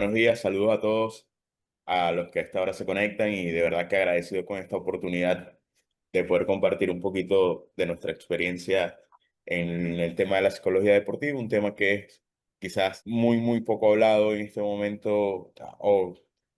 buenos días, saludos a todos a los que a esta hora se conectan y de verdad que agradecido con esta oportunidad de poder compartir un poquito de nuestra experiencia en el tema de la psicología deportiva, un tema que es quizás muy poco hablado en este momento o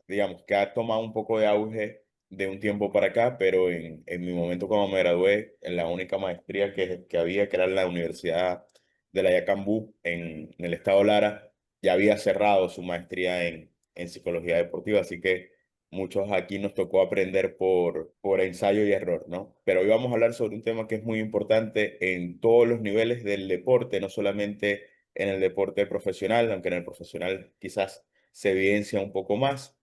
digamos que ha tomado un poco de auge de un tiempo para acá, pero en mi momento cuando me gradué, en la única maestría que había, que era en la Universidad de la Yacambú en el estado Lara, ya había cerrado su maestría en psicología deportiva, así que muchos aquí nos tocó aprender por ensayo y error, ¿no? Pero hoy vamos a hablar sobre un tema que es muy importante en todos los niveles del deporte, no solamente en el deporte profesional, aunque en el profesional quizás se evidencia un poco más,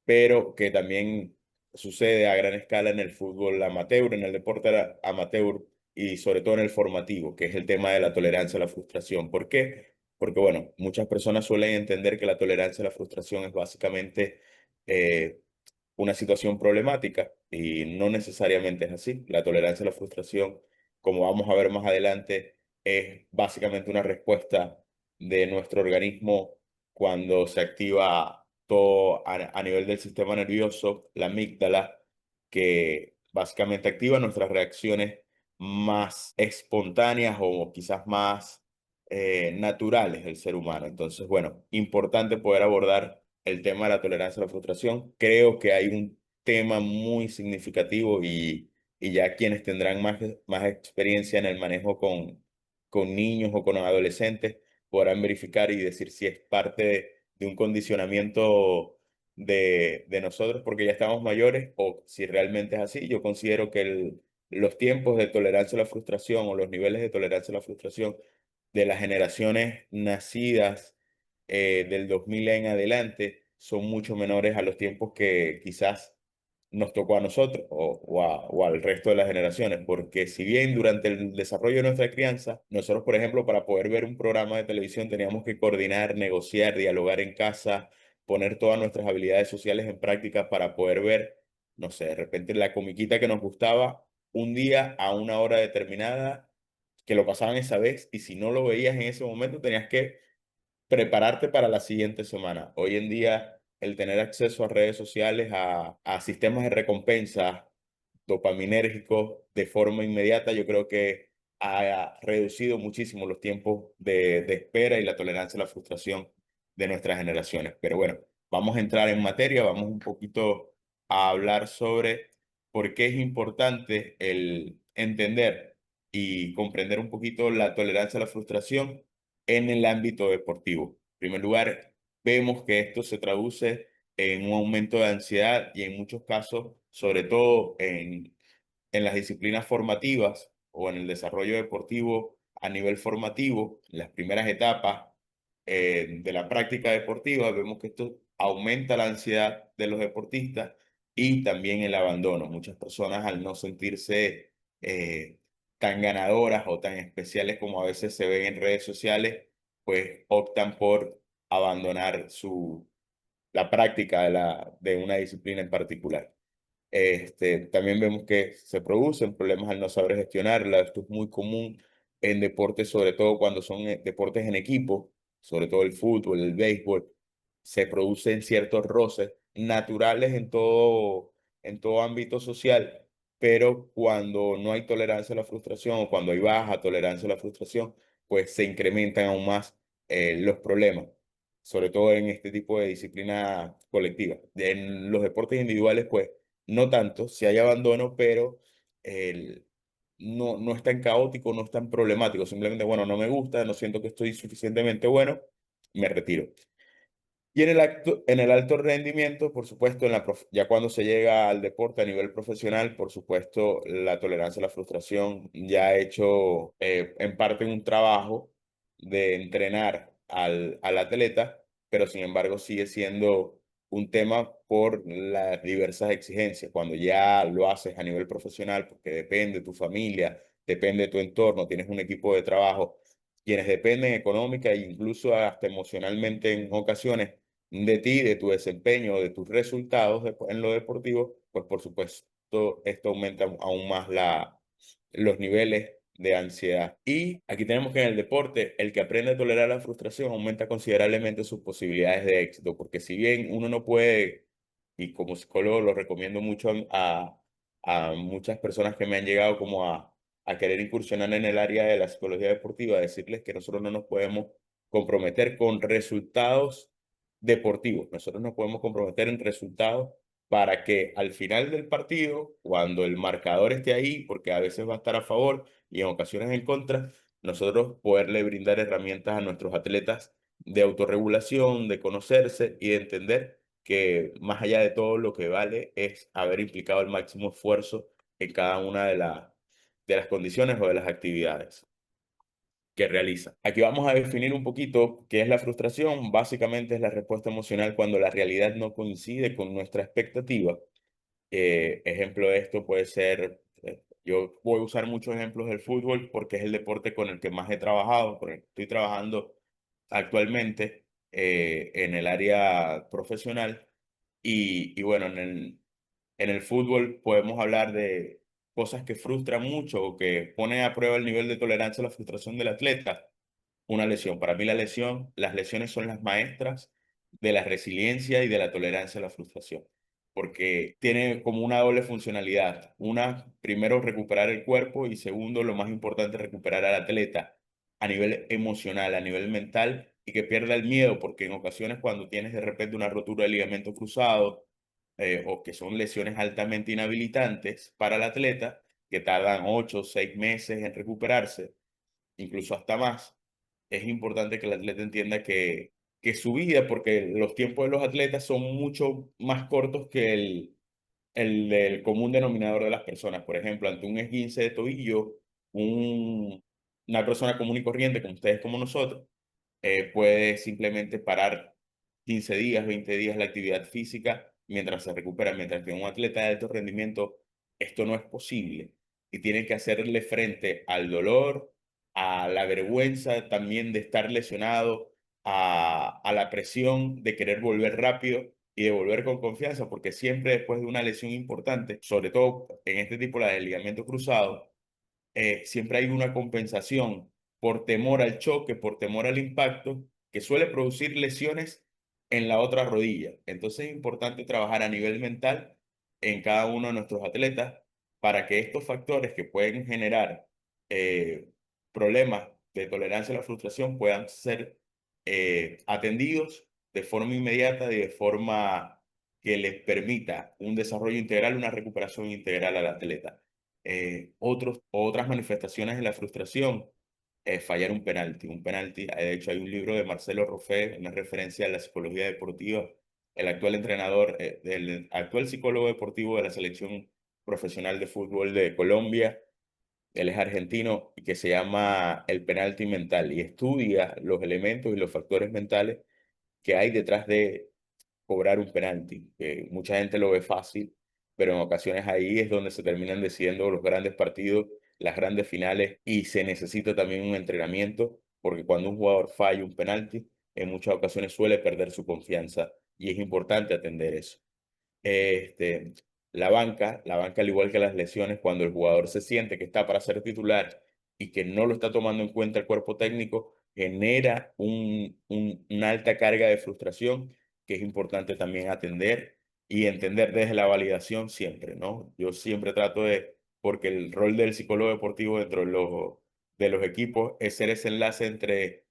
pero que también sucede a gran escala en el fútbol amateur, en el deporte amateur y sobre todo en el formativo, que es el tema de la tolerancia a la frustración. ¿Por qué? Porque, bueno, muchas personas suelen entender que la tolerancia a la frustración es básicamente eh, una situación problemática y no necesariamente es así. La tolerancia a la frustración, como vamos a ver más adelante, es básicamente una respuesta de nuestro organismo cuando se activa todo a nivel del sistema nervioso, la amígdala, que básicamente activa nuestras reacciones más espontáneas o quizás más naturales del ser humano. Entonces, bueno, importante poder abordar el tema de la tolerancia a la frustración. Creo que hay un tema muy significativo y ya quienes tendrán más experiencia en el manejo con niños o con adolescentes podrán verificar y decir si es parte de un condicionamiento de nosotros porque ya estamos mayores o si realmente es así. Yo considero que los tiempos de tolerancia a la frustración o los niveles de tolerancia a la frustración de las generaciones nacidas del 2000 en adelante son mucho menores a los tiempos que quizás nos tocó a nosotros o al resto de las generaciones, porque si bien durante el desarrollo de nuestra crianza, nosotros, por ejemplo, para poder ver un programa de televisión teníamos que coordinar, negociar, dialogar en casa, poner todas nuestras habilidades sociales en práctica para poder ver, no sé, de repente la comiquita que nos gustaba un día a una hora determinada que lo pasaban esa vez y si no lo veías en ese momento tenías que prepararte para la siguiente semana. Hoy en día, el tener acceso a redes sociales, a sistemas de recompensa dopaminérgicos de forma inmediata, yo creo que ha reducido muchísimo los tiempos de espera y la tolerancia a la frustración de nuestras generaciones. Pero bueno, vamos a entrar en materia, vamos un poquito a hablar sobre por qué es importante el entender y comprender un poquito la tolerancia a la frustración en el ámbito deportivo. En primer lugar, vemos que esto se traduce en un aumento de ansiedad y en muchos casos, sobre todo en las disciplinas formativas o en el desarrollo deportivo a nivel formativo, en las primeras etapas de la práctica deportiva, vemos que esto aumenta la ansiedad de los deportistas y también el abandono. Muchas personas al no sentirse tan ganadoras o tan especiales como a veces se ven en redes sociales, pues optan por abandonar la práctica de una disciplina en particular. También vemos que se producen problemas al no saber gestionarla. Esto es muy común en deportes, sobre todo cuando son deportes en equipo, sobre todo el fútbol, el béisbol. Se producen ciertos roces naturales en todo ámbito social, pero cuando no hay tolerancia a la frustración o cuando hay baja tolerancia a la frustración, pues se incrementan aún más los problemas, sobre todo en este tipo de disciplina colectiva. En los deportes individuales, pues no tanto, si hay abandono, pero el, no es tan caótico, no es tan problemático. Simplemente, bueno, no me gusta, no siento que estoy suficientemente bueno, me retiro. Y en el alto rendimiento, por supuesto, ya cuando se llega al deporte a nivel profesional, por supuesto, la tolerancia a la frustración ya ha hecho en parte un trabajo de entrenar al atleta, pero sin embargo sigue siendo un tema por las diversas exigencias. Cuando ya lo haces a nivel profesional, porque depende de tu familia, depende de tu entorno, tienes un equipo de trabajo, quienes dependen económica e incluso hasta emocionalmente en ocasiones de ti, de tu desempeño, de tus resultados en lo deportivo, pues por supuesto esto aumenta aún más los niveles de ansiedad. Y aquí tenemos que en el deporte, el que aprende a tolerar la frustración aumenta considerablemente sus posibilidades de éxito, porque si bien uno no puede, y como psicólogo lo recomiendo mucho a muchas personas que me han llegado como a querer incursionar en el área de la psicología deportiva, decirles que nosotros no nos podemos comprometer con resultados deportivos, nosotros nos podemos comprometer en resultados para que al final del partido, cuando el marcador esté ahí, porque a veces va a estar a favor y en ocasiones en contra, nosotros poderle brindar herramientas a nuestros atletas de autorregulación, de conocerse y de entender que más allá de todo lo que vale es haber implicado el máximo esfuerzo en cada una de las condiciones o de las actividades que realiza. Aquí vamos a definir un poquito qué es la frustración. Básicamente es la respuesta emocional cuando la realidad no coincide con nuestra expectativa. Ejemplo de esto puede ser, yo voy a usar muchos ejemplos del fútbol porque es el deporte con el que más he trabajado, con el que estoy trabajando actualmente en el área profesional. Y bueno, en el fútbol podemos hablar de cosas que frustran mucho o que ponen a prueba el nivel de tolerancia a la frustración del atleta. Una lesión. Para mí las lesiones son las maestras de la resiliencia y de la tolerancia a la frustración, porque tiene como una doble funcionalidad. Una, primero, recuperar el cuerpo y segundo, lo más importante, recuperar al atleta a nivel emocional, a nivel mental y que pierda el miedo, porque en ocasiones cuando tienes de repente una rotura de ligamento cruzado o que son lesiones altamente inhabilitantes para el atleta, que tardan 8 o 6 meses en recuperarse, incluso hasta más, es importante que el atleta entienda que su vida, porque los tiempos de los atletas son mucho más cortos que el del común denominador de las personas. Por ejemplo, ante un esguince de tobillo, un, una persona común y corriente, como ustedes, como nosotros, puede simplemente parar 15 días, 20 días la actividad física mientras se recupera, mientras que un atleta de alto rendimiento esto no es posible y tiene que hacerle frente al dolor, a la vergüenza también de estar lesionado, a la presión de querer volver rápido y de volver con confianza, porque siempre después de una lesión importante, sobre todo en este tipo, la del ligamento cruzado, siempre hay una compensación por temor al choque, por temor al impacto, que suele producir lesiones en la otra rodilla. Entonces es importante trabajar a nivel mental en cada uno de nuestros atletas para que estos factores que pueden generar eh, problemas de tolerancia a la frustración puedan ser atendidos de forma inmediata y de forma que les permita un desarrollo integral, una recuperación integral al atleta. Otras manifestaciones de la frustración, fallar un penalti. Un penalti, de hecho, hay un libro de Marcelo Roffé, una referencia a la psicología deportiva, el actual entrenador, el actual psicólogo deportivo de la selección profesional de fútbol de Colombia. Él es argentino y que se llama El penalti mental y estudia los elementos y los factores mentales que hay detrás de cobrar un penalti. Mucha gente lo ve fácil, pero en ocasiones ahí es donde se terminan decidiendo los grandes partidos, las grandes finales y se necesita también un entrenamiento porque cuando un jugador falla un penalti, en muchas ocasiones suele perder su confianza y es importante atender eso. Este, la banca al igual que las lesiones, cuando el jugador se siente que está para ser titular y que no lo está tomando en cuenta el cuerpo técnico, genera una alta carga de frustración que es importante también atender y entender desde la validación siempre, ¿no? Yo siempre trato de, porque el rol del psicólogo deportivo dentro de los equipos es ser ese enlace entre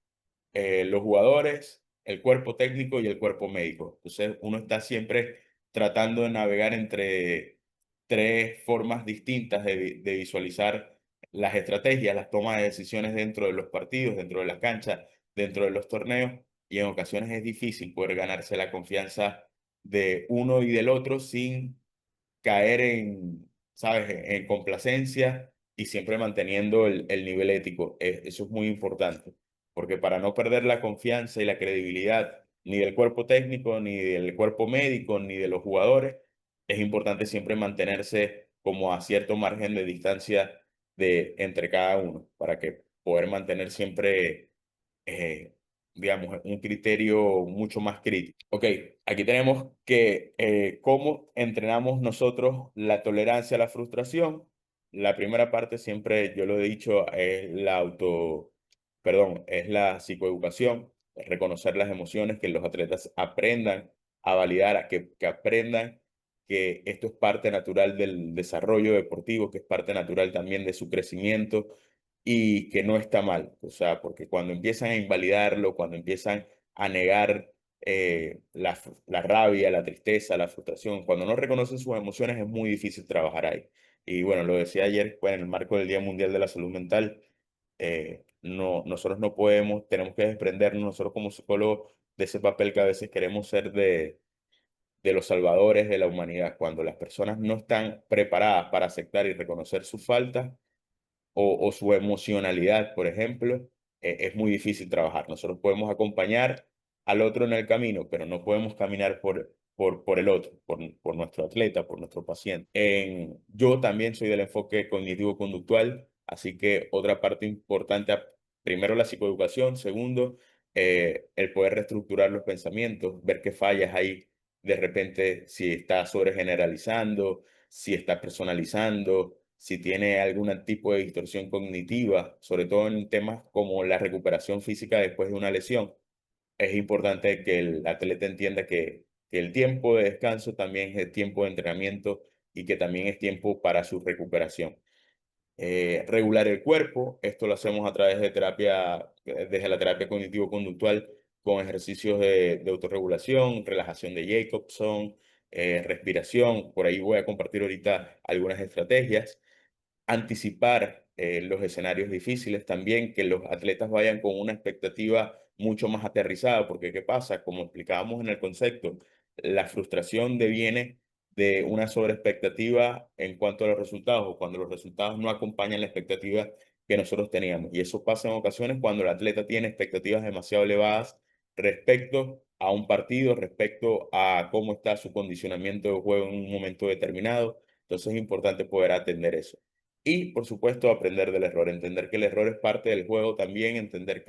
los jugadores, el cuerpo técnico y el cuerpo médico. Entonces, uno está siempre tratando de navegar entre tres formas distintas de visualizar las estrategias, las tomas de decisiones dentro de los partidos, dentro de las canchas, dentro de los torneos, y en ocasiones es difícil poder ganarse la confianza de uno y del otro sin caer en, ¿sabes?, en complacencia y siempre manteniendo el nivel ético. Eso es muy importante, porque para no perder la confianza y la credibilidad ni del cuerpo técnico, ni del cuerpo médico, ni de los jugadores, es importante siempre mantenerse como a cierto margen de distancia entre cada uno, para que poder mantener siempre digamos, un criterio mucho más crítico. Ok, aquí tenemos que cómo entrenamos nosotros la tolerancia a la frustración. la primera parte siempre, yo lo he dicho, es la psicoeducación, es reconocer las emociones, que los atletas aprendan a validar, que aprendan que esto es parte natural del desarrollo deportivo, que es parte natural también de su crecimiento y que no está mal. O sea, porque cuando empiezan a invalidarlo, cuando empiezan a negar la rabia, la tristeza, la frustración, cuando no reconocen sus emociones es muy difícil trabajar ahí. Y bueno, lo decía ayer, pues, en el marco del Día Mundial de la Salud Mental, no, nosotros no podemos, tenemos que desprendernos nosotros como psicólogos de ese papel que a veces queremos ser de los salvadores de la humanidad. Cuando las personas no están preparadas para aceptar y reconocer sus faltas, o su emocionalidad, por ejemplo, es muy difícil trabajar. Nosotros podemos acompañar al otro en el camino, pero no podemos caminar por el otro, por nuestro atleta, por nuestro paciente. Yo también soy del enfoque cognitivo-conductual, así que otra parte importante, primero la psicoeducación, segundo, el poder reestructurar los pensamientos, ver qué fallas hay de repente, si está sobregeneralizando, si está personalizando, si tiene algún tipo de distorsión cognitiva, sobre todo en temas como la recuperación física después de una lesión. Es importante que el atleta entienda que el tiempo de descanso también es tiempo de entrenamiento y que también es tiempo para su recuperación. Regular el cuerpo, esto lo hacemos a través de terapia, desde la terapia cognitivo-conductual, con ejercicios de autorregulación, relajación de Jacobson, respiración. Por ahí voy a compartir ahorita algunas estrategias. Anticipar los escenarios difíciles también, que los atletas vayan con una expectativa mucho más aterrizada, porque ¿qué pasa? Como explicábamos en el concepto, la frustración deviene de una sobreexpectativa en cuanto a los resultados, o cuando los resultados no acompañan la expectativa que nosotros teníamos. Y eso pasa en ocasiones cuando el atleta tiene expectativas demasiado elevadas respecto a un partido, respecto a cómo está su condicionamiento de juego en un momento determinado. Entonces es importante poder atender eso. Y, por supuesto, aprender del error, entender que el error es parte del juego también, entender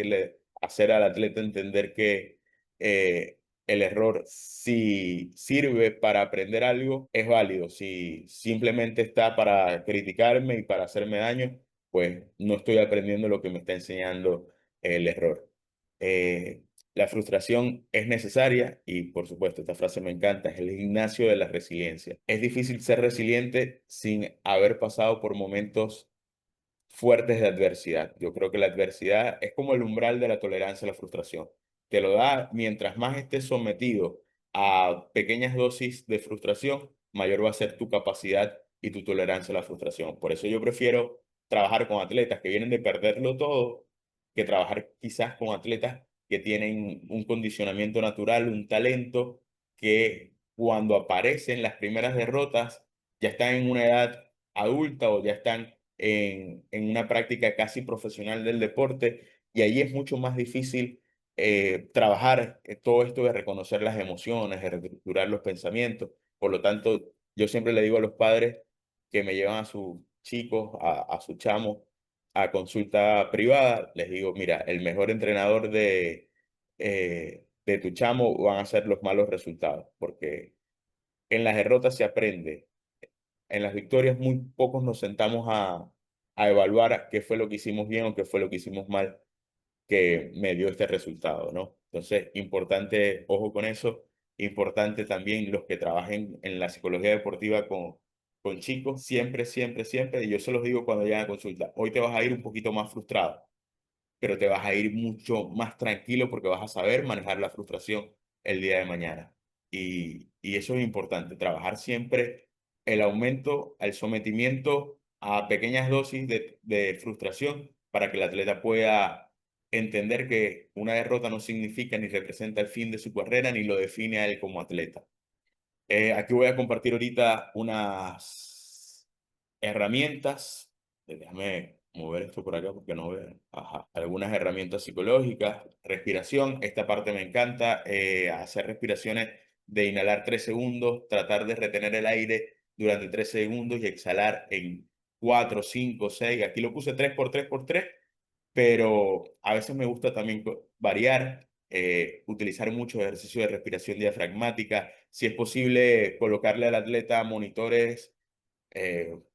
hacer al atleta entender que el error, si sirve para aprender algo, es válido. Si simplemente está para criticarme y para hacerme daño, pues no estoy aprendiendo lo que me está enseñando el error. Eh, la frustración es necesaria y, por supuesto, esta frase me encanta, es el gimnasio de la resiliencia. Es difícil ser resiliente sin haber pasado por momentos fuertes de adversidad. Yo creo que la adversidad es como el umbral de la tolerancia a la frustración. Te lo da mientras más estés sometido a pequeñas dosis de frustración, mayor va a ser tu capacidad y tu tolerancia a la frustración. Por eso yo prefiero trabajar con atletas que vienen de perderlo todo que trabajar quizás con atletas que tienen un condicionamiento natural, un talento que cuando aparecen las primeras derrotas ya están en una edad adulta o ya están en una práctica casi profesional del deporte y ahí es mucho más difícil trabajar todo esto de reconocer las emociones, de reestructurar los pensamientos. Por lo tanto, yo siempre le digo a los padres que me llevan a sus chicos, a sus chamos, a consulta privada, les digo, mira, el mejor entrenador de tu chamo van a ser los malos resultados, porque en las derrotas se aprende, en las victorias muy pocos nos sentamos a evaluar qué fue lo que hicimos bien o qué fue lo que hicimos mal que me dio este resultado, ¿no? Entonces, importante, ojo con eso, importante también los que trabajen en la psicología deportiva con chicos, siempre, siempre, siempre, y yo se los digo cuando llegan a consulta, hoy te vas a ir un poquito más frustrado, pero te vas a ir mucho más tranquilo porque vas a saber manejar la frustración el día de mañana. Y eso es importante, trabajar siempre el aumento, el sometimiento a pequeñas dosis de frustración para que el atleta pueda entender que una derrota no significa ni representa el fin de su carrera ni lo define a él como atleta. Aquí voy a compartir ahorita unas herramientas. Déjame mover esto por acá porque no veo. Ajá. Algunas herramientas psicológicas, respiración. Esta parte me encanta. Hacer respiraciones de inhalar 3 segundos, tratar de retener el aire durante 3 segundos y exhalar en 4, 5, 6. Aquí lo puse 3 por 3 por 3, pero a veces me gusta también variar, utilizar muchos ejercicios de respiración diafragmática, si es posible colocarle al atleta monitores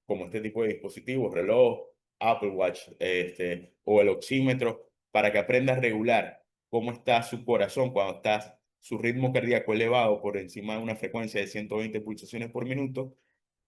como este tipo de dispositivos, reloj, Apple Watch, o el oxímetro, para que aprenda a regular cómo está su corazón cuando está su ritmo cardíaco elevado por encima de una frecuencia de 120 pulsaciones por minuto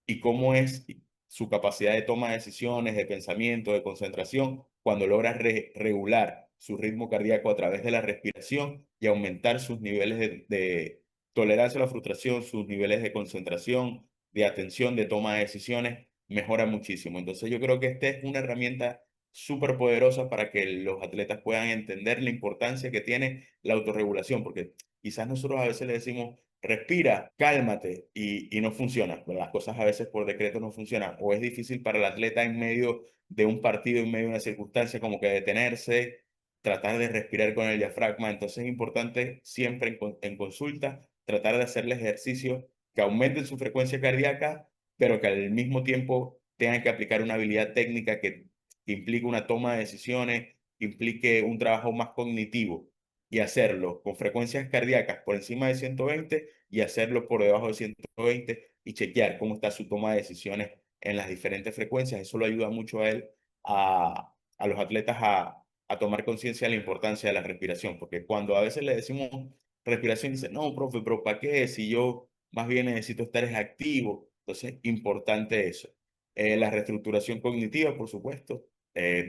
y cómo es su capacidad de toma de decisiones, de pensamiento, de concentración, cuando logra regular su ritmo cardíaco a través de la respiración y aumentar sus niveles de tolerancia a la frustración, sus niveles de concentración, de atención, de toma de decisiones, mejora muchísimo. Entonces yo creo que esta es una herramienta súper poderosa para que los atletas puedan entender la importancia que tiene la autorregulación, porque quizás nosotros a veces le decimos, respira, cálmate y no funciona. Bueno, las cosas a veces por decreto no funcionan o es difícil para el atleta en medio de un partido, en medio de una circunstancia como que detenerse, tratar de respirar con el diafragma. Entonces es importante siempre en consulta tratar de hacerle ejercicios que aumenten su frecuencia cardíaca, pero que al mismo tiempo tengan que aplicar una habilidad técnica que implique una toma de decisiones, implique un trabajo más cognitivo y hacerlo con frecuencias cardíacas por encima de 120 y hacerlo por debajo de 120 y chequear cómo está su toma de decisiones en las diferentes frecuencias. Eso lo ayuda mucho a él, a los atletas a tomar conciencia de la importancia de la respiración, porque cuando a veces le decimos respiración, dice, no, profe, pero ¿para qué? Si yo más bien necesito estar es activo. Entonces, importante eso. La reestructuración cognitiva, por supuesto.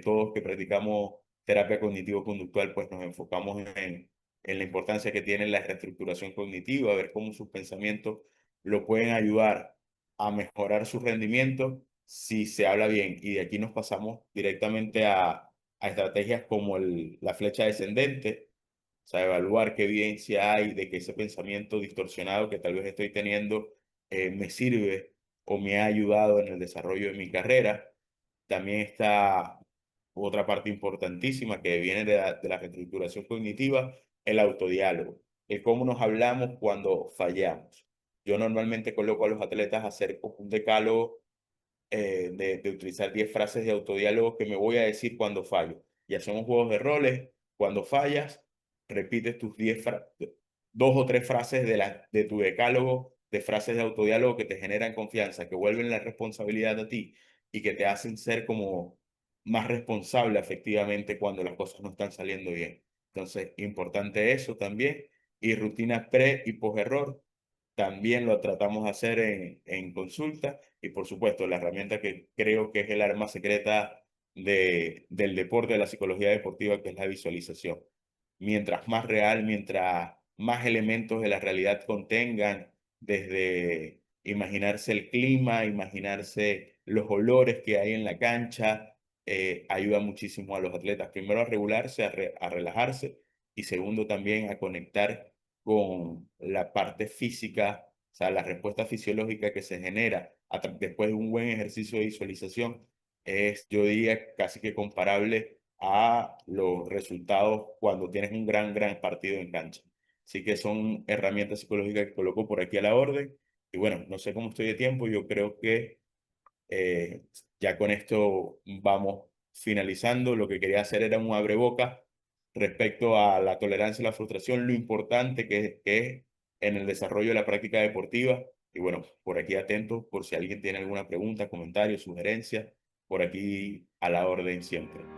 Todos que practicamos terapia cognitivo-conductual, pues nos enfocamos en la importancia que tiene la reestructuración cognitiva, ver cómo sus pensamientos lo pueden ayudar a mejorar su rendimiento si se habla bien. Y de aquí nos pasamos directamente a estrategias como la flecha descendente, o sea, evaluar qué evidencia hay de que ese pensamiento distorsionado que tal vez estoy teniendo me sirve o me ha ayudado en el desarrollo de mi carrera. También está otra parte importantísima que viene de la reestructuración cognitiva, el autodiálogo, el cómo nos hablamos cuando fallamos. Yo normalmente coloco a los atletas a hacer un decálogo de utilizar 10 frases de autodiálogo que me voy a decir cuando fallo. Y hacemos juegos de roles. Cuando fallas, repites tus 2 o 3 frases de tu decálogo, de frases de autodiálogo que te generan confianza, que vuelven la responsabilidad a ti y que te hacen ser como más responsable efectivamente cuando las cosas no están saliendo bien. Entonces, importante eso también. Y rutinas pre y post error también lo tratamos de hacer en consulta y por supuesto la herramienta que creo que es el arma secreta del deporte, de la psicología deportiva, que es la visualización. Mientras más real, mientras más elementos de la realidad contengan, desde imaginarse el clima, imaginarse los olores que hay en la cancha, ayuda muchísimo a los atletas, primero a regularse, a relajarse y segundo también a conectar con la parte física, o sea, la respuesta fisiológica que se genera después de un buen ejercicio de visualización es, yo diría, casi que comparable a los resultados cuando tienes un gran partido en cancha. Así que son herramientas psicológicas que coloco por aquí a la orden. Y bueno, no sé cómo estoy de tiempo, yo creo que eh, ya con esto vamos finalizando. Lo que quería hacer era un abreboca respecto a la tolerancia y la frustración, lo importante que es en el desarrollo de la práctica deportiva. Y bueno, por aquí atento por si alguien tiene alguna pregunta, comentario, sugerencia, por aquí a la orden siempre.